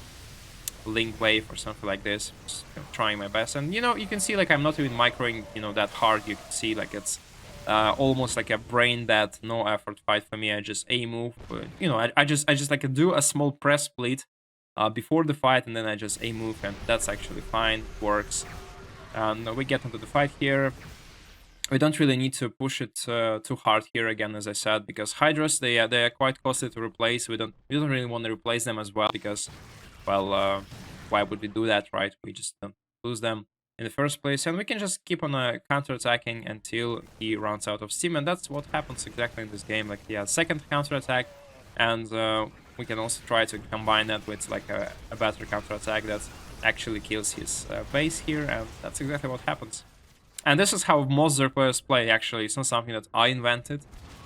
link wave or something like this. Just trying my best, and you can see like I'm not even microing that hard. You can see like it's almost like a brain dead, no effort fight for me. I just A move, I just like do a small press split before the fight, and then I just A move, and that's actually fine, works. And we get into the fight here. We don't really need to push it too hard here again, as I said, because Hydras they are quite costly to replace. We don't really want to replace them as well because, well, why would we do that, right? We just don't lose them in the first place, and we can just keep on counter-attacking until he runs out of steam, and that's what happens exactly in this game. Like, yeah, second counter-attack, and we can also try to combine that with like a better counter-attack that actually kills his base here, and that's exactly what happens. And this is how most Zerg players play, actually. It's not something that I invented.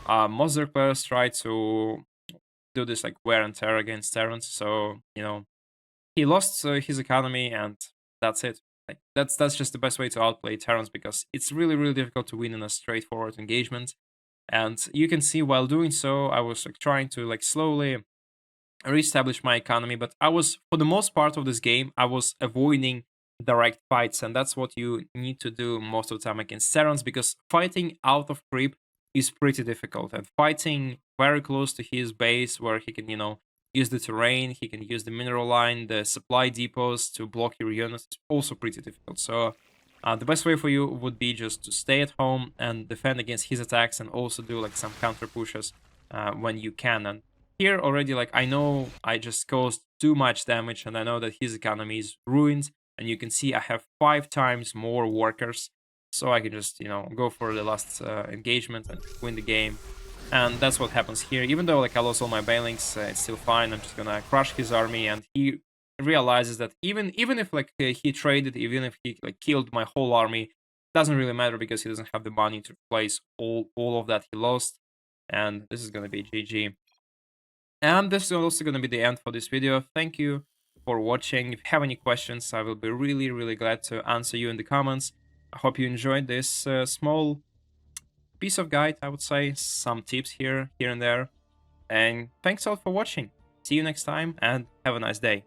Most Zerg players try to do this like wear and tear against Terrans, so, he lost his economy, and that's it. Like, that's just the best way to outplay Terrans, because it's really difficult to win in a straightforward engagement. And you can see while doing so, I was like trying to like slowly reestablish my economy, but I was, for the most part of this game, I was avoiding direct fights, and that's what you need to do most of the time against Terrans, because fighting out of creep is pretty difficult, and fighting very close to his base where he can, use the terrain, he can use the mineral line, the supply depots to block your units, is also pretty difficult. So the best way for you would be just to stay at home and defend against his attacks, and also do like some counter pushes when you can. And here already, like, I know I just caused too much damage, and I know that his economy is ruined, and you can see I have 5 times more workers, so I can just, go for the last engagement and win the game. And that's what happens here. Even though like I lost all my banelings, it's still fine. I'm just gonna crush his army, and he realizes that even if like he traded, even if he like killed my whole army, doesn't really matter because he doesn't have the money to replace all of that he lost. And this is gonna be GG. And this is also gonna be the end for this video. Thank you for watching. If you have any questions, I will be really glad to answer you in the comments. I hope you enjoyed this small piece of guide, I would say, some tips here and there. And thanks all for watching. See you next time, and have a nice day.